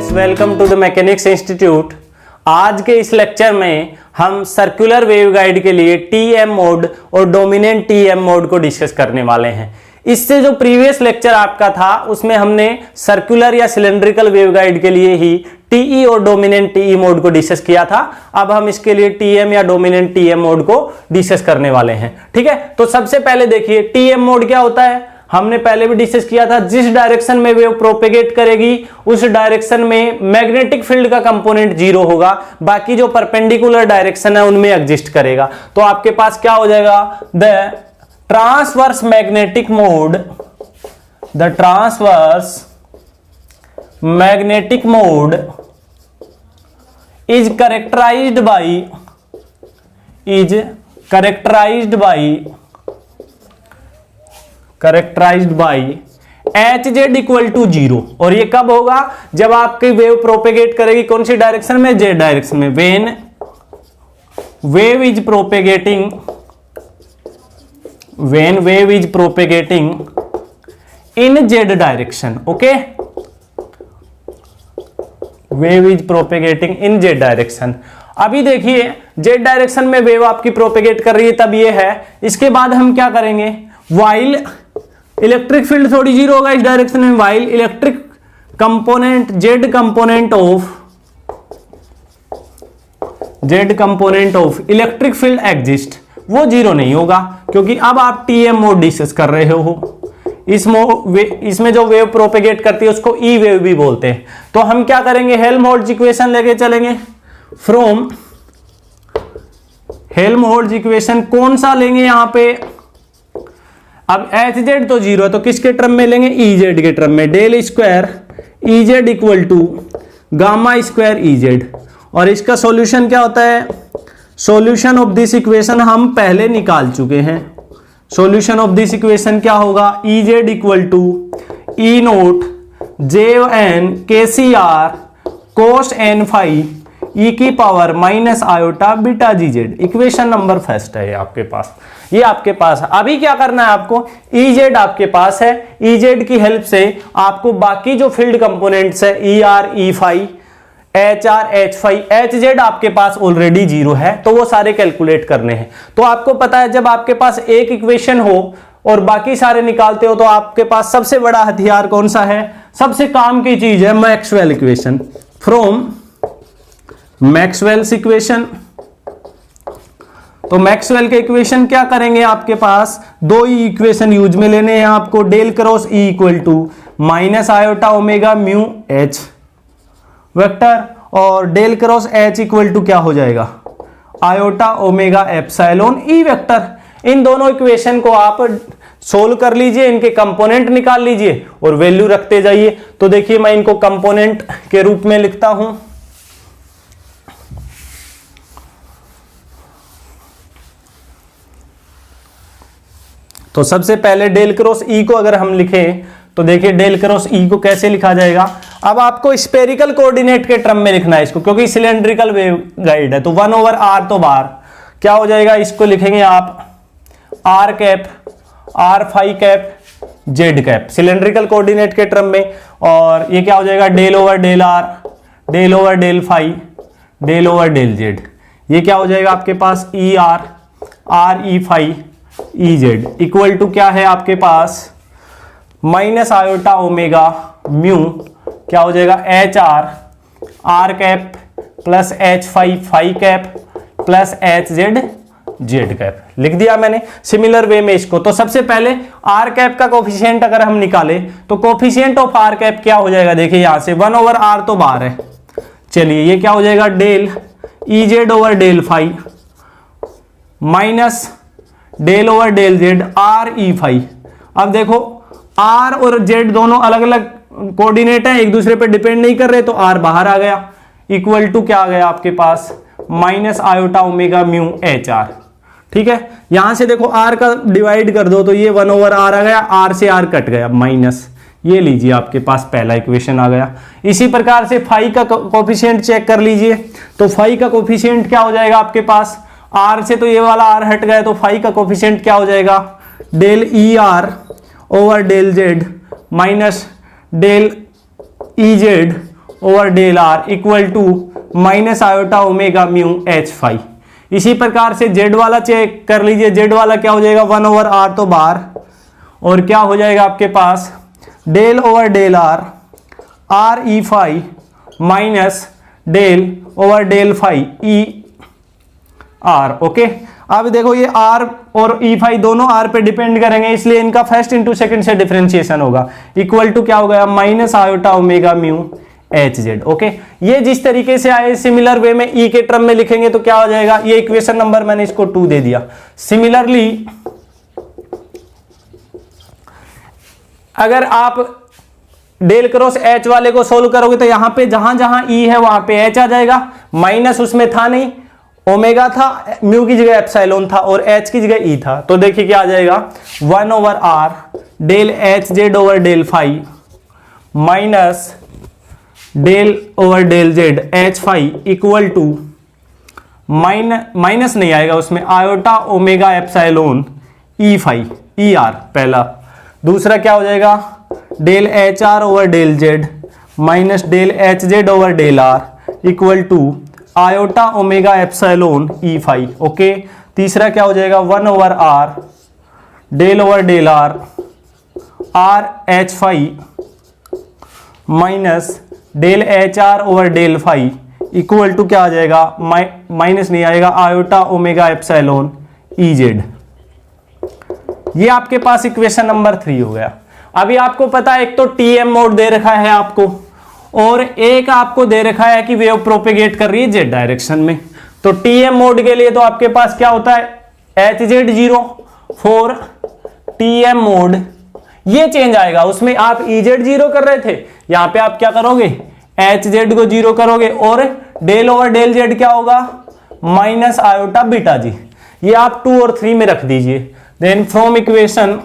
Friends, welcome to the mechanics institute. आज के इस लेक्चर में हम सर्कुलर वेवगाइड के लिए टीएम मोड और डोमिनेंट टीएम मोड को डिस्कस करने वाले हैं। इससे जो प्रीवियस लेक्चर आपका था उसमें हमने सर्कुलर या सिलेंड्रिकल वेवगाइड के लिए ही टीई और डोमिनेंट टीई मोड को डिस्कस किया था। अब हम इसके लिए टीएम या डोमिनेंट टीएम मोड को डिस्कस करने वाले हैं। ठीक है, तो सबसे पहले देखिए टीएम मोड क्या होता है। हमने पहले भी डिस्कस किया था, जिस डायरेक्शन में वेव प्रोपेगेट करेगी उस डायरेक्शन में मैग्नेटिक फील्ड का कंपोनेंट जीरो होगा, बाकी जो परपेंडिकुलर डायरेक्शन है उनमें एग्जिस्ट करेगा। तो आपके पास क्या हो जाएगा, the transverse magnetic mode, the transverse magnetic mode is characterized by H Z equal to zero. और ये कब होगा, जब आपकी वेव प्रोपेगेट करेगी कौन सी डायरेक्शन में, जेड डायरेक्शन में। When wave is propagating in Z direction. Okay, wave is propagating in Z direction. अभी देखिए जेड डायरेक्शन में वेव आपकी प्रोपेगेट कर रही है, तब ये है। इसके बाद हम क्या करेंगे, वाइल इलेक्ट्रिक फील्ड थोड़ी जीरो होगा इस डायरेक्शन में, while electric component Z component of electric field exist, वो जीरो नहीं होगा, क्योंकि अब आप टीएम मोड डिस्कस कर रहे हो। इसमें जो वेव प्रोपेगेट करती है उसको ई वेव भी बोलते हैं। तो हम क्या करेंगे, हेल्महोल्ट्ज इक्वेशन लेके चलेंगे। फ्रॉम हेल्महोल्ट्ज इक्वेशन कौन सा लेंगे यहां पे, अब एच जेड तो जीरो है, तो किसके टर्म में लेंगे, ई जेड के टर्म में। Del square E Z equal to gamma square E Z. और इसका सॉल्यूशन क्या होता है, सॉल्यूशन ऑफ दिस इक्वेशन हम पहले निकाल चुके हैं। सॉल्यूशन ऑफ दिस इक्वेशन क्या होगा, E Z equal to E naught J N के C R cos N phi ई की पावर माइनस आयोटा बीटा जी जेड। इक्वेशन नंबर फर्स्ट है आपके पास, ये आपके पास है। अभी क्या करना है आपको, ई जेड आपके पास है, ई जेड की हेल्प से आपको बाकी जो फील्ड कंपोनेंट्स है E R E phi H R H phi H Z आपके पास ऑलरेडी जीरो है, तो वो सारे कैलकुलेट करने हैं। तो आपको पता है जब आपके पास एक इक्वेशन हो और बाकी सारे निकालते हो तो आपके पास सबसे बड़ा हथियार कौन सा है, सबसे काम की चीज है Maxwell equation. From Maxwell's equation, तो मैक्सवेल के इक्वेशन क्या करेंगे, आपके पास दो ही इक्वेशन यूज में लेने हैं आपको। Del cross E equal to minus iota omega mu H vector, और del cross H equal to क्या हो जाएगा, iota omega epsilon E vector. इन दोनों इक्वेशन को आप सोल्व कर लीजिए, इनके कंपोनेंट निकाल लीजिए और वैल्यू रखते जाइए। तो देखिए मैं इनको कंपोनेंट के रूप में लिखता हूं। तो सबसे पहले डेल क्रॉस ई को अगर हम लिखें तो देखिए डेल क्रॉस ई को कैसे लिखा जाएगा। अब आपको स्पेरिकल कोऑर्डिनेट के टर्म में लिखना है इसको, क्योंकि सिलेंड्रिकल वेव गाइड है। तो 1/r तो बार क्या हो जाएगा, इसको लिखेंगे आप r cap r phi cap z cap cylindrical coordinate के टर्म में। और ये क्या हो जाएगा, del over del r del over del phi del over del z। ये क्या हो जाएगा आपके पास, E R r e phi E Z equal to क्या है आपके पास, माइनस आयोटा ओमेगा म्यू क्या हो जाएगा, H R cap plus H phi phi cap plus H Z Z cap. लिख दिया मैंने सिमिलर वे में इसको। तो सबसे पहले आर कैप का कोफिशिएंट अगर हम निकाले तो कोफिशिएंट ऑफ आर कैप क्या हो जाएगा, देखिए यहां से 1/r तो बाहर है। चलिए ये क्या हो जाएगा, del E Z over del phi minus del over del Z R E phi. अब देखो आर और जेड दोनों अलग अलग कोऑर्डिनेट है, एक दूसरे पे डिपेंड नहीं कर रहे, तो आर बाहर आ गया। इक्वल टू क्या आ गया आपके पास, minus iota omega mu H R. ठीक है, यहां से देखो आर का डिवाइड कर दो तो ये 1/r आ गया, आर से आर कट गया माइनस, ये लीजिए आपके पास पहला इक्वेशन आ गया। इसी प्रकार से फाई का कोफिशिएंट चेक कर लीजिए। तो फाई का कोफिशिएंट क्या हो जाएगा आपके पास, आर से तो ये वाला आर हट गया, तो फाई का कोफिशिएंट क्या हो जाएगा, del E R over del Z minus del E Z over del R equal to minus iota omega mu H phi. इसी प्रकार से जेड वाला चेक कर लीजिए, जेड वाला क्या हो जाएगा 1 ओवर आर तो बार, और क्या हो जाएगा आपके पास del over del R E phi minus del over del phi E R. Okay, अब देखो ये आर और ई फाई दोनों आर पे डिपेंड करेंगे, इसलिए इनका फर्स्ट इंटू सेकंड से डिफरेंशिएशन होगा, इक्वल टू क्या हो गया minus iota omega mu H Z. Okay, ये जिस तरीके से आए सिमिलर वे में ई के टर्म में लिखेंगे तो क्या हो जाएगा, ये इक्वेशन नंबर मैंने इसको 2 दे दिया। सिमिलरली अगर आप डेल क्रॉस एच वाले को सोल्व करोगे तो यहां पे जहां जहां ई है वहां पे एच आ जाएगा, माइनस उसमें था नहीं, ओमेगा था, म्यू की जगह एप्सिलॉन था और एच की जगह ई था, तो देखिए क्या आ जाएगा 1 over R del H Z over del phi minus del over del Z H phi equal to minus नहीं आएगा उसमें iota omega epsilon E phi E R पहला। दूसरा क्या हो जाएगा del H R over del Z minus del H Z over del R equal to iota omega epsilon E phi. Okay, तीसरा क्या हो जाएगा 1 over R del over del R H phi minus del H R over del phi equal to क्या आ जाएगा minus नहीं आएगा iota omega epsilon E Z. ये आपके पास इक्वेशन नंबर 3 हो गया। अभी आपको पता है एक तो टीएम मोड दे रखा है आपको, और एक आपको दे रखा है कि वेव प्रोपेगेट कर रही है जेड डायरेक्शन में। तो टीएम मोड के लिए तो आपके पास क्या होता है H Z 0 for TM mode, ये चेंज आएगा, उसमें आप ई जेड 0 कर रहे थे, यहां पे आप क्या करोगे एच जेड को 0 करोगे, और डेल ओवर डेल जेड क्या होगा माइनस आयोटा बीटा जी। ये आप 2 और 3 में रख दीजिए। देन फ्रॉम इक्वेशन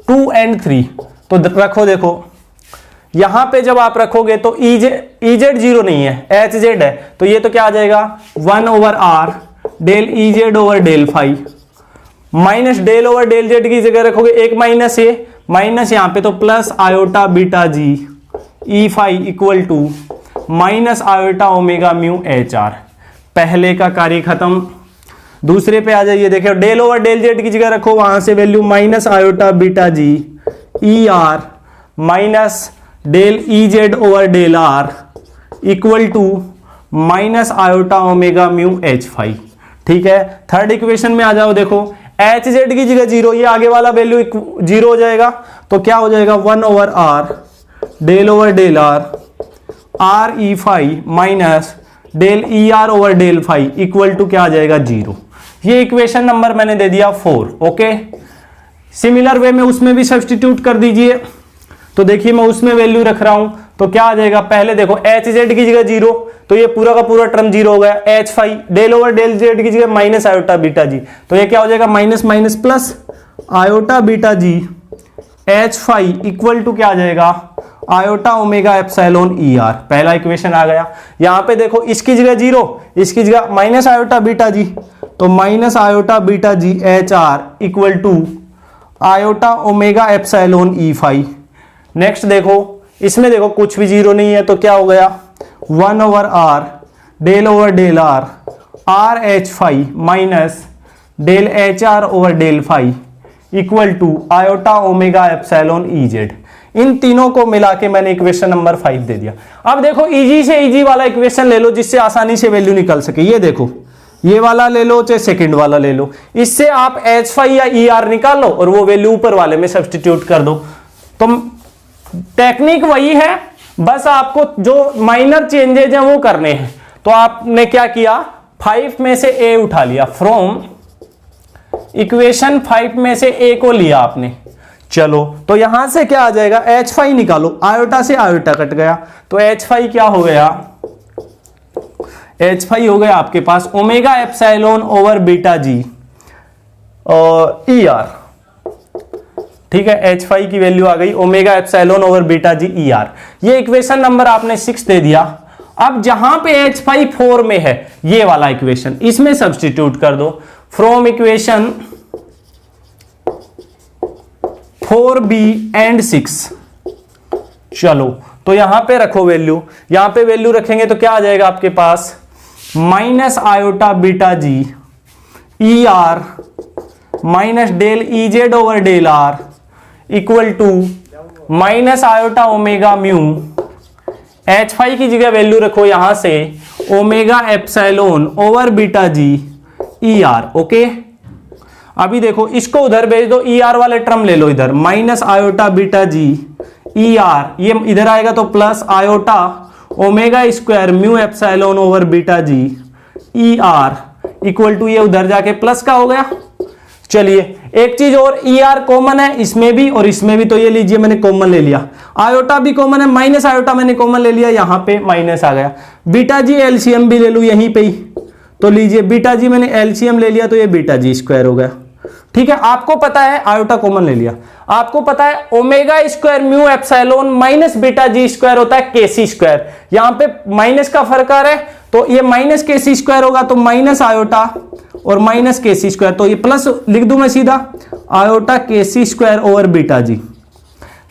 2 एंड 3 तो रखो, देखो यहां पे जब आप रखोगे तो ई जेड 0 नहीं है, एच जेड है, तो ये तो क्या आ जाएगा 1 over R del E Z over del phi minus del over del Z की जगह रखोगे एक माइनस, ये माइनस यहां पे तो plus iota beta G E phi equal to minus iota omega mu H R. पहले का कार्य खत्म। दूसरे पे आ जाइए, देखिए डेल ओवर डेल जेड की जगह रखो, वहां से value minus iota beta G E R minus del E Z over del R equal to minus iota omega mu H phi. ठीक है, थर्ड इक्वेशन में आ जाओ, देखो एच जेड की जगह 0, ये आगे वाला वैल्यू 0 हो जाएगा, तो क्या हो जाएगा 1 over R del over del R E phi minus del E R over del phi equal to क्या आ जाएगा 0। ये इक्वेशन नंबर मैंने दे दिया 4। ओके, सिमिलर वे में उसमें भी सब्स्टिट्यूट कर दीजिए। तो देखिए मैं उसमें वैल्यू रख रहा हूं, तो क्या आ जाएगा, पहले देखो एच जेड की जगह 0, तो ये पूरा का पूरा टर्म 0 हो गया, H phi del over del Z की जगह माइनस आयोटा बीटा जी, तो ये क्या हो जाएगा minus minus plus iota beta G H phi equal to क्या आ जाएगा iota omega epsilon E R. पहला इक्वेशन आ गया। यहां पे देखो इसकी जगह 0, इसकी जगह माइनस आयोटा बीटा जी, तो minus iota beta G H R equal to iota omega epsilon E phi. Next देखो इसमें देखो कुछ भी 0 नहीं है, तो क्या हो गया 1 over R del over del R H phi minus del H R over del phi equal to iota omega epsilon E Z. इन तीनों को मिला के मैंने इक्वेशन नंबर 5 दे दिया। अब देखो इजी से इजी वाला इक्वेशन ले लो जिससे आसानी से वैल्यू निकल सके। ये देखो ये वाला ले लो चाहे सेकंड वाला ले लो, इससे आप एच फाई या ई आर निकाल लो और वो वैल्यू ऊपर वाले में सब्स्टिट्यूट कर दो। तो टेक्निक वही है, बस आपको जो माइनर चेंजेज हैं वो करने हैं। तो आपने क्या किया 5 में से ए उठा लिया, फ्रॉम इक्वेशन 5 में से ए को लिया आपने। चलो तो यहां से क्या आ जाएगा एच फाई निकालो, आयोटा से आयोटा कट गया, तो एच फाई क्या हो गया, एच फाई हो गया आपके पास omega epsilon over beta G E are. ठीक है, एच फाई की वैल्यू आ गई omega epsilon over beta G E R. ये इक्वेशन नंबर आपने 6 दे दिया। अब जहां पे एच फाई 4 में है ये वाला इक्वेशन, इसमें सब्स्टिट्यूट कर दो फ्रॉम इक्वेशन 4b एंड 6। चलो तो यहां पे रखो वैल्यू, यहां पे वैल्यू रखेंगे तो क्या आ जाएगा आपके पास, minus iota beta G E R minus del E Z over del R equal to minus iota omega mu, H5 की जगह वैल्यू रखो यहां से omega epsilon over beta G E R. Okay, अभी देखो इसको उधर भेज दो, ई आर वाले टर्म ले लो इधर, minus iota beta G E R, ये इधर आएगा तो plus iota omega square mu epsilon over beta G E R equal to, ये उधर जाके प्लस का हो गया। चलिए एक चीज और, ई आर कॉमन है इसमें भी और इसमें भी, तो ये लीजिए मैंने कॉमन ले लिया, आयोटा भी कॉमन है, माइनस आयोटा मैंने कॉमन ले लिया, यहां पे माइनस आ गया। बीटा जी एलसीएम भी ले लूं यहीं पे ही, तो लीजिए बीटा जी मैंने एलसीएम ले लिया तो ये बीटा जी स्क्वायर हो गया। ठीक है, आपको पता है आयोटा कॉमन ले लिया, आपको पता है omega square mu epsilon minus beta G square होता है के सी स्क्वायर, यहां पे माइनस का फर्क आ रहा है तो ये माइनस के सी स्क्वायर होगा, तो माइनस आयोटा और माइनस के सी स्क्वायर, तो ये प्लस लिख दूं मैं सीधा, आयोटा के सी स्क्वायर ओवर बीटा जी।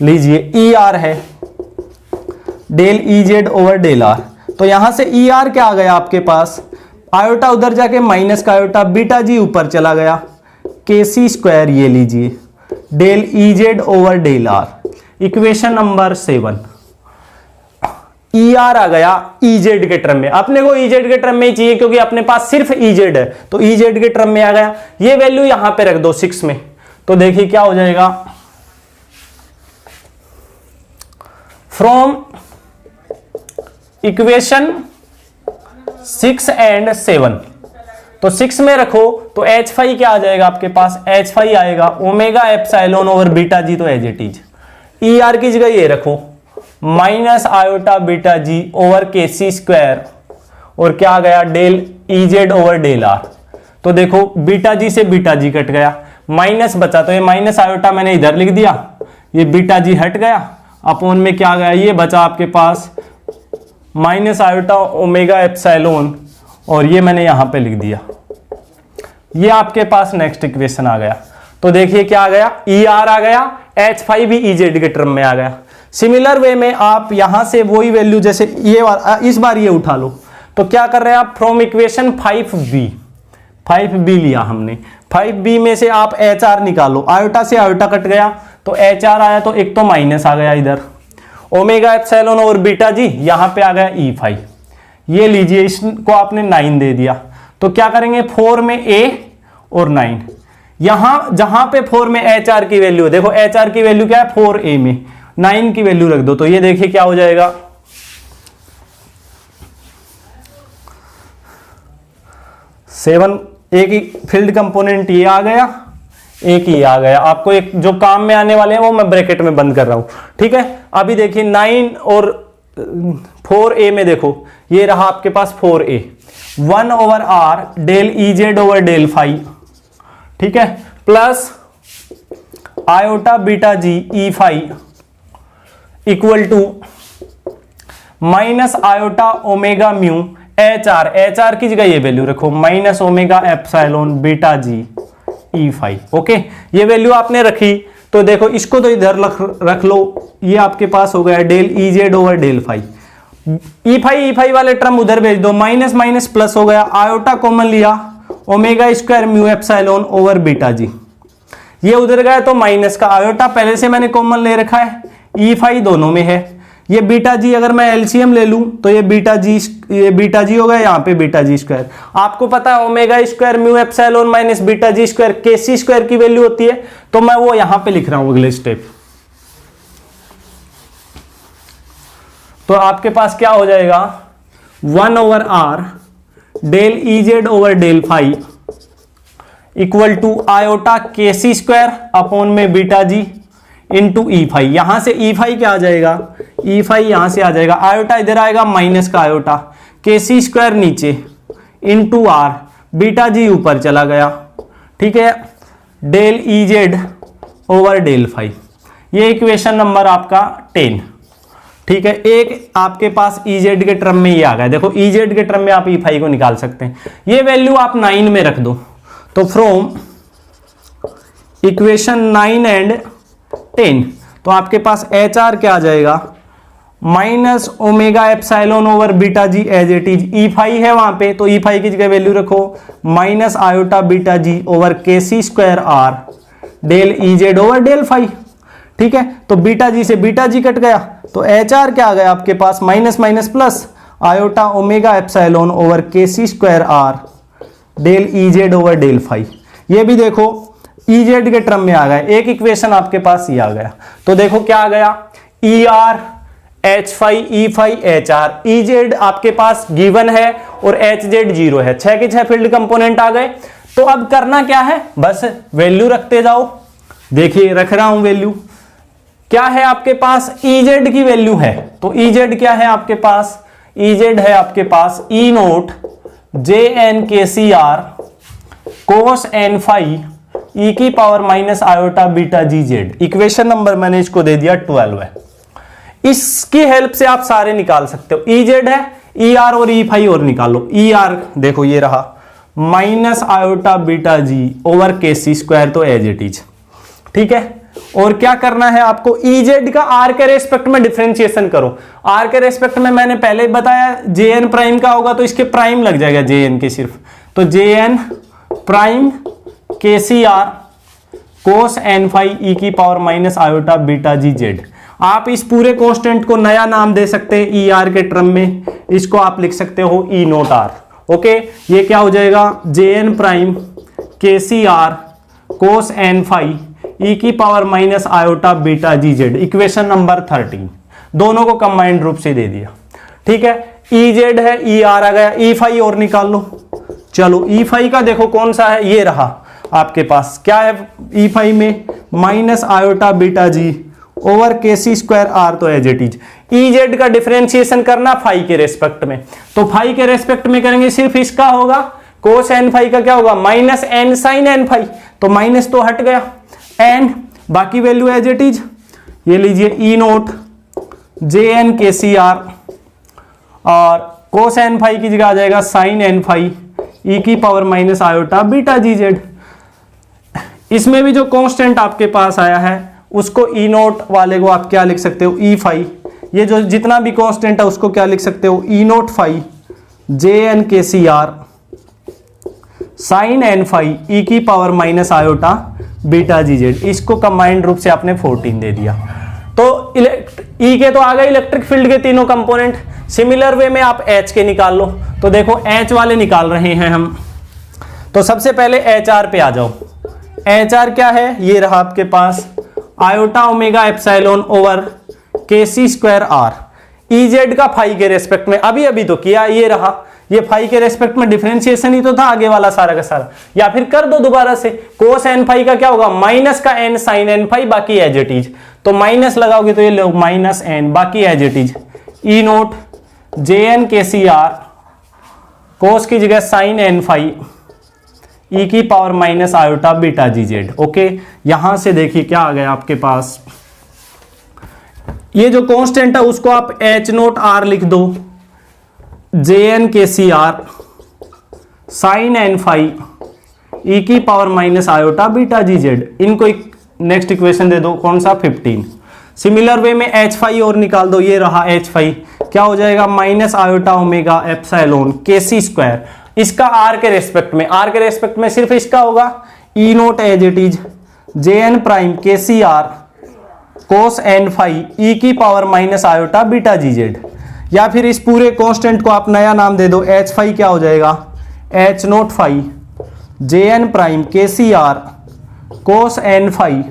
लीजिए ई आर है del E Z over del R, तो यहां से ई आर क्या आ गया आपके पास, आयोटा उधर जाके माइनस का आयोटा, बीटा जी ऊपर चला गया, के सी स्क्वायर ये लीजिए del E Z over del R. Equation number 7, E R आ गया ई जेड के टर्म में, अपने को ई जेड के टर्म में ही चाहिए क्योंकि अपने पास सिर्फ ई जेड है, तो ई जेड के टर्म में आ गया। ये वैल्यू यहां पे रख दो 6 में, तो देखिए क्या हो जाएगा, फ्रॉम इक्वेशन 6 एंड 7, तो 6 में रखो तो H5 क्या आ जाएगा आपके पास, H5 आएगा omega epsilon over beta G, तो as it is E R की जगह ये रखो माइनस आयोटा बीटा जी ओवर के सी स्क्वायर, और क्या आ गया del E Z over del R. तो देखो बीटा जी से बीटा जी कट गया, माइनस बचा, तो ये माइनस आयोटा मैंने इधर लिख दिया, ये बीटा जी हट गया, अपॉन में क्या गया, ये बचा आपके पास माइनस आयोटा ओमेगा एप्सिलॉन, और ये मैंने यहां पे लिख दिया, ये आपके पास नेक्स्ट इक्वेशन आ गया। तो देखिए क्या आ गया, ई आर आ गया, H5 भी ई जेड के टर्म में आ गया। सिमिलर वे में आप यहां से वही वैल्यू, जैसे ये इस बार ये उठा लो, तो क्या कर रहे हैं आप, फ्रॉम इक्वेशन 5b लिया हमने, 5b में से आप एच आर निकालो, आयोटा से आयोटा कट गया तो एच आर आया, तो एक तो माइनस आ गया इधर, ओमेगा एप्सिलॉन और बीटा जी, यहां पे आ गया E5, ये लीजिए इसको आपने 9 दे दिया, तो क्या करेंगे 4 में A और 9, यहां जहां पे 4 में एच आर की वैल्यू है, देखो एच आर की वैल्यू क्या है 4A में, 9 की वैल्यू रख दो, तो ये देखिए क्या हो जाएगा, 7, एक ही फील्ड कंपोनेंट ये आ गया, एक ही आ गया, आपको एक जो काम में आने वाले हैं वो मैं ब्रैकेट में बंद कर रहा हूं। ठीक है, अभी देखिए 9 और 4A में देखो ये रहा आपके पास 4A, 1 over R del E Z over del phi, ठीक है, plus iota beta G E phi equal to minus iota omega mu H R की जगह ये वैल्यू रखो minus omega epsilon beta G E phi. Okay, ये value आपने रखी, तो देखो इसको तो इधर रख लो, ये आपके पास हो गया del E Z over del phi, ई फाई वाले टर्म उधर भेज दो, माइनस माइनस प्लस हो गया, आयोटा कॉमन लिया, omega square mu epsilon over beta G, ये उधर गया तो माइनस का, आयोटा पहले से मैंने कॉमन ले रखा है, ई फाई दोनों में है, ये बीटा जी अगर मैं एलसीएम ले लूं तो ये बीटा जी हो गया, यहां पे बीटा जी स्क्वायर, आपको पता है omega square mu epsilon minus beta G square K सी स्क्वायर की वैल्यू होती है, तो मैं वो यहां पे लिख रहा हूं अगले स्टेप। तो आपके पास क्या हो जाएगा 1 over R del E Z over del phi equal to iota के सी स्क्वायर अपॉन में beta G into E phi, यहां से ई फाई क्या आ जाएगा, ई फाई यहां से आ जाएगा, आयोटा इधर आएगा माइनस का आयोटा, के सी स्क्वायर नीचे इंटू आर, बीटा जी ऊपर चला गया, ठीक है, del E Z over del phi, ये इक्वेशन नंबर आपका 10। ठीक है, एक आपके पास ई जेड के टर्म में ये आ गया, देखो ई जेड के टर्म में आप ई फाई को निकाल सकते हैं, ये वैल्यू आप 9 में रख दो, तो फ्रॉम इक्वेशन 9 एंड 10, तो आपके पास एच आर क्या आ जाएगा minus omega epsilon over beta g as it is. E phi है वहां पे, तो ई फाई की जगह वैल्यू रखो माइनस आयोटा बीटा जी ओवर के सी square R del E Z over del phi. ठीक है, तो बीटा जी से बीटा जी कट गया, तो एच आर क्या आ गया आपके पास, minus minus plus iota omega epsilon over के सी square R del E Z over del phi. ये भी देखो ई जेड के टर्म में आ गया, एक इक्वेशन आपके पास ये आ गया। तो देखो क्या आ गया, ई आर एच फाई ई phi H r. E z आपके पास गिवन है और एच जेड 0 है, 6 के 6 फील्ड कंपोनेंट आ गए। तो अब करना क्या है, बस वैल्यू रखते जाओ। देखिए रख रहा हूं वैल्यू, क्या है आपके पास, ई जेड की वैल्यू है, तो ई जेड क्या है आपके पास, ई जेड है आपके पास ई नोट जे एन के C R cos N phi ई की पावर माइनस आयोटा बीटा जी जेड। इक्वेशन नंबर मैंने इसको दे दिया 12 है। इसकी हेल्प से आप सारे निकाल सकते हो। ई जेड है, ई आर और ई फाई और निकालो। ई आर देखो ये रहा माइनस आयोटा बीटा जी ओवर के सी स्क्वायर, तो एज इट इज। ठीक है, और क्या करना है आपको, ई जेड का आर के रेस्पेक्ट में डिफरेंशिएशन करो। आर के रेस्पेक्ट में मैंने पहले ही बताया जे एन प्राइम का होगा, तो इसके प्राइम लग जाएगा जे एन के सिर्फ, तो जे एन प्राइम के C R cos N phi ई की पावर माइनस आयोटा बीटा जी जेड। आप इस पूरे कांस्टेंट को नया नाम दे सकते हैं ई आर के टर्म में, इसको आप लिख सकते हो ई नोट आर। ओके, ये क्या हो जाएगा, जे एन प्राइम के C R cos N phi ई की पावर माइनस आयोटा बीटा जी जेड। इक्वेशन नंबर 13 दोनों को कंबाइंड रूप से दे दिया। ठीक है, ई जेड है, ई आर आ गया, ई फाई और निकाल लो। चलो ई फाई का देखो कौन सा है, ये रहा आपके पास, क्या है ई फाई में माइनस आयोटा बीटा जी ओवर के सी स्क्वायर आर, तो as it is. E z का डिफरेंशिएशन करना फाई के रेस्पेक्ट में, तो फाई के रेस्पेक्ट में करेंगे सिर्फ इसका होगा, कोस एन फाई का क्या होगा minus n sine n phi, तो माइनस तो हट गया, एन बाकी वैल्यू एज इट इज। ये लीजिए ई नोट जे एन के सी आर और कोस एन फाई की जगह आ जाएगा साइन एन फाई ई की पावर माइनस आयोटा बीटा जी जेड। इसमें भी जो कांस्टेंट आपके पास आया है उसको ई नोट वाले को आप क्या लिख सकते हो, ई फाई। ये जो जितना भी कांस्टेंट है उसको क्या लिख सकते हो, e naught phi j N के सी आर साइन एन फाई ई की पावर माइनस आयोटा बीटा जी जेड। इसको कंबाइंड रूप से आपने 14 दे दिया। तो ई के तो आ गए इलेक्ट्रिक फील्ड के तीनों कंपोनेंट। सिमिलर वे में आप एच के निकाल लो, तो देखो एच वाले निकाल रहे हैं हम। तो सबसे पहले एच आर पे आ जाओ। एच आर क्या है, ये रहा आपके पास आयोटा ओमेगा एप्सिलॉन ओवर के सी स्क्वायर आर। ई जेड का फाई के रेस्पेक्ट में अभी अभी तो किया, ये रहा, ये फाई के रेस्पेक्ट में डिफरेंशिएशन ही तो था आगे वाला सारा का सारा, या फिर कर दो दोबारा से। कोस एन फाई का क्या होगा माइनस का एन साइन एन फाई, बाकी एज इट इज, तो माइनस लगाओगे तो ये लो माइनस एन, बाकी as it is. E naught J N के सी आर कोस की जगह साइन एन फाई ई की पावर माइनस आयोटा बीटा जी जेड। ओके, यहां से देखिए क्या आ गया आपके पास, ये जो कांस्टेंट है उसको आप एच नोट आर लिख दो, जे एन के सी आर साइन एन फाई ई की पावर माइनस आयोटा बीटा जी जेड। इनको एक नेक्स्ट इक्वेशन दे दो, कौन सा 15। सिमिलर वे में एच फाई और निकाल दो, ये रहा एच फाई, क्या हो जाएगा minus iota omega epsilon K सी स्क्वायर। इसका आर के रेस्पेक्ट में, आर के रेस्पेक्ट में सिर्फ इसका होगा E naught as it is J N prime के C R cos N phi ई की पावर माइनस आयोटा बीटा जी जेड। या फिर इस पूरे कांस्टेंट को आप नया नाम दे दो, एच फाई क्या हो जाएगा h naught phi j N prime के C R cos N phi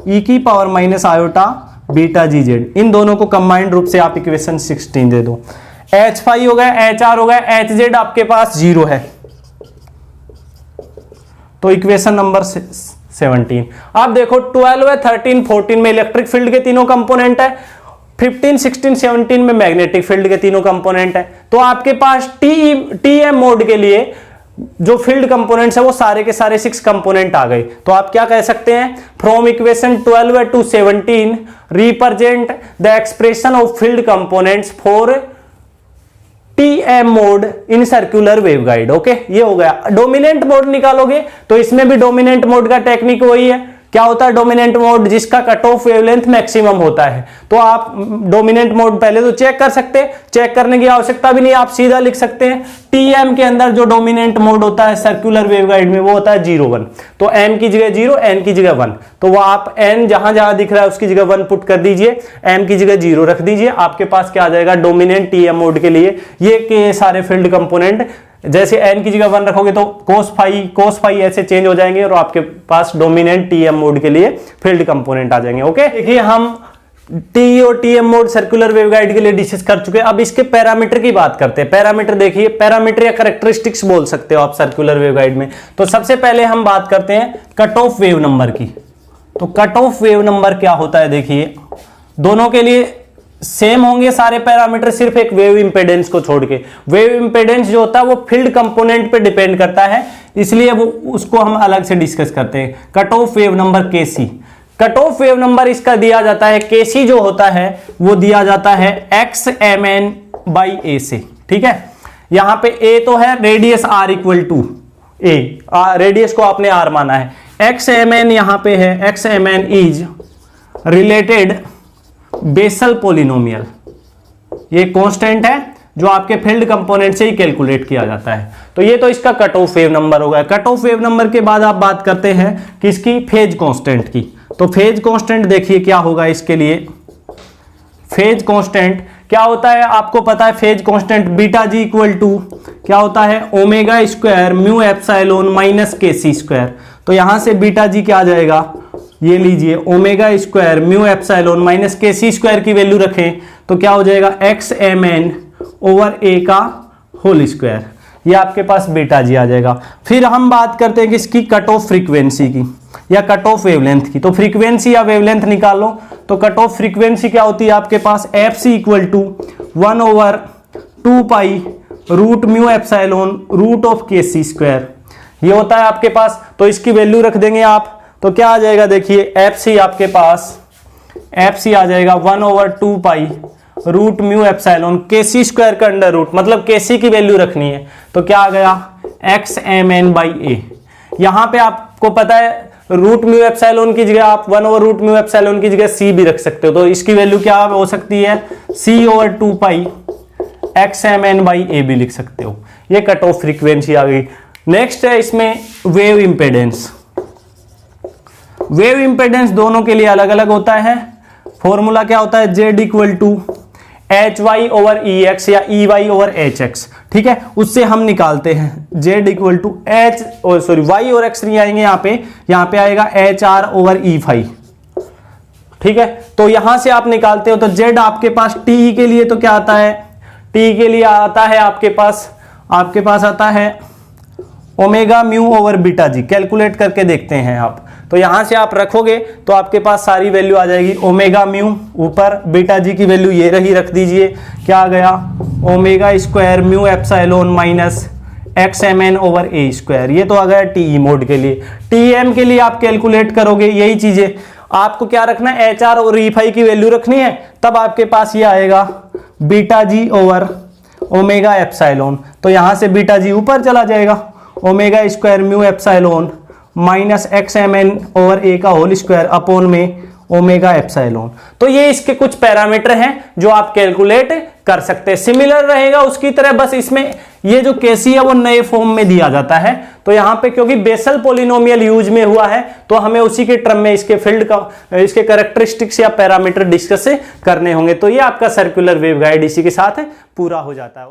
ई की पावर माइनस आयोटा बीटा जी जेड। इन दोनों को कंबाइंड रूप से आप इक्वेशन 16 दे दो। एच फाई हो गया, एच आर हो गया, एच जेड आपके पास 0 है, तो इक्वेशन नंबर 17। अब देखो 12 है, 13 14 में इलेक्ट्रिक फील्ड के तीनों कंपोनेंट है, 15 16 17 में मैग्नेटिक फील्ड के तीनों कंपोनेंट है। तो आपके पास टी एम मोड के लिए जो फील्ड कंपोनेंट्स है वो सारे के सारे 6 कंपोनेंट आ गए। तो आप क्या कह सकते हैं, from equation 12 to 17 represent the expression of field components for TM mode in circular waveguide. Okay, ये हो गया। डोमिनेंट मोड निकालोगे तो इसमें भी डोमिनेंट मोड का टेक्निक वही है, क्या होता है डोमिनेंट मोड? जिसका कट ऑफ वेवलेंथ मैक्सिमम होता है। तो आप डोमिनेंट मोड पहले तो चेक कर सकते हैं, चेक करने की आवश्यकता भी नहीं, आप सीधा लिख सकते हैं टीएम के अंदर जो डोमिनेंट मोड होता है सर्कुलर वेवगाइड में वो होता है 0 1। तो एम की जगह 0, एन की जगह 1। तो वो आप एन जहां जहां दिख रहा है उसकी जगह 1 पुट कर दीजिए, एम की जगह 0 रख दीजिए, आपके पास क्या आ जाएगा डोमिनेंट टीएम मोड के लिए ये के सारे फील्ड कंपोनेंट। जैसे n की जगह 1 रखोगे तो cos फाई ऐसे चेंज हो जाएंगे और आपके पास डोमिनेंट टीएम मोड के लिए फील्ड कंपोनेंट आ जाएंगे। ओके, देखिए हम टी और टीएम मोड सर्कुलर वेवगाइड के लिए डिस्कस कर चुके हैं। अब इसके पैरामीटर की बात करते हैं। पैरामीटर देखिए, पैरामीटर या कैरेक्टरिस्टिक्स बोल सकते हो आप सर्कुलर वेवगाइड में। तो सबसे पहले हम बात करते हैं कट ऑफ वेव नंबर की। तो कट ऑफ वेव नंबर क्या होता है, देखिए दोनों के लिए सेम होंगे सारे पैरामीटर, सिर्फ एक वेव इंपेडेंस को छोड़ के। वेव इंपेडेंस जो होता है वो फील्ड कंपोनेंट पे डिपेंड करता है, इसलिए वो उसको हम अलग से डिस्कस करते हैं। कट ऑफ वेव नंबर केसी, कट ऑफ वेव नंबर इसका दिया जाता है, केसी जो होता है वो दिया जाता है XMN/A से। ठीक है, यहां पे A तो है radius R equal to A, radius को आपने R माना है। XMN यहां पे है, XMN is related Bessel polynomial, ये कांस्टेंट है जो आपके फील्ड कंपोनेंट से ही कैलकुलेट किया जाता है। तो ये तो इसका कट ऑफ वेव नंबर होगा। कट ऑफ वेव नंबर के बाद आप बात करते हैं किसकी, फेज कांस्टेंट की। तो फेज कांस्टेंट देखिए क्या होगा इसके लिए। फेज कांस्टेंट क्या होता है आपको पता है, phase constant beta G equal to क्या होता है omega square mu epsilon minus K C square. तो यहां से बीटा जी क्या आ जाएगा, ये लीजिए omega square mu epsilon minus के सी स्क्वायर की वैल्यू रखें तो क्या हो जाएगा XMN/A का होल स्क्वायर। ये आपके पास बीटा जी आ जाएगा। फिर हम बात करते हैं किसकी, कट ऑफ फ्रीक्वेंसी की या कट ऑफ वेवलेंथ की। तो फ्रीक्वेंसी या वेवलेंथ निकालो। तो कट ऑफ फ्रीक्वेंसी क्या होती है आपके पास, FC equal to 1/2 pi root mu epsilon root of k C square, ये होता है आपके पास। तो इसकी वैल्यू रख देंगे आप, तो क्या आ जाएगा देखिए FC आपके पास, FC आ जाएगा 1/2 pi root mu epsilon K सी स्क्वायर का अंडर रूट, मतलब के सी की वैल्यू रखनी है। तो क्या आ गया XMN/A। यहां पे आपको पता है रूट म्यू एप्सिलॉन की जगह आप 1/रूट म्यू एप्सिलॉन की जगह C भी रख सकते हो। तो इसकी वैल्यू क्या हो सकती है, C/2 पाई XMN/A भी लिख सकते हो। ये कट ऑफ फ्रीक्वेंसी आ गई। नेक्स्ट है इसमें वेव इंपेडेंस। वेव इंपेडेंस दोनों के लिए अलग अलग होता है। फॉर्मूला क्या होता है, Z इक्वल टू HY/EX या EY/HX। ठीक है, उससे हम निकालते हैं Z इक्वल टू Y और X नहीं आएंगे यहाँ पे आएगा HR/E5। ठीक है, तो यहां से आप निकालते हो तो Z आपके पास TE के लिए तो क्या आता है, TE के लिए आता है आपके पास आता है ओमेगा म्यू ओवर बीटा जी। कैलकुलेट करके देखते हैं आप। तो यहां से आप रखोगे तो आपके पास सारी वैल्यू आ जाएगी। ओमेगा म्यू ऊपर, बीटा जी की वैल्यू ये रही, रख दीजिए। क्या आ गया, omega square mu epsilon minus XMN/A square. ये तो आ गया TE मोड के लिए। TM के लिए आप कैलकुलेट करोगे यही चीजें, आपको क्या रखना है, HR और E5 की वैल्यू रखनी है, तब आपके पास ये आएगा बीटा जी ओवर ओमेगा एप्सिलॉन। तो यहां से बीटा जी ऊपर चला जाएगा, omega square mu epsilon minus XMN/A का होल स्क्वायर अपॉन में ओमेगा एप्सिलॉन। तो ये इसके कुछ पैरामीटर हैं जो आप कैलकुलेट कर सकते हैं। सिमिलर रहेगा उसकी तरह, बस इसमें ये जो केसी है वो नए फॉर्म में दिया जाता है। तो यहाँ पे क्योंकि बेसल पॉलिनोमियल यूज में हुआ है तो हमें उसी के टर्म में इसके फील्ड का, इसके कैरेक्टरिस्टिक्स या पैरामीटर डिस्कस करने होंगे। तो ये आपका सर्कुलर वेवगाइड इसी के साथ पूरा हो जाता है।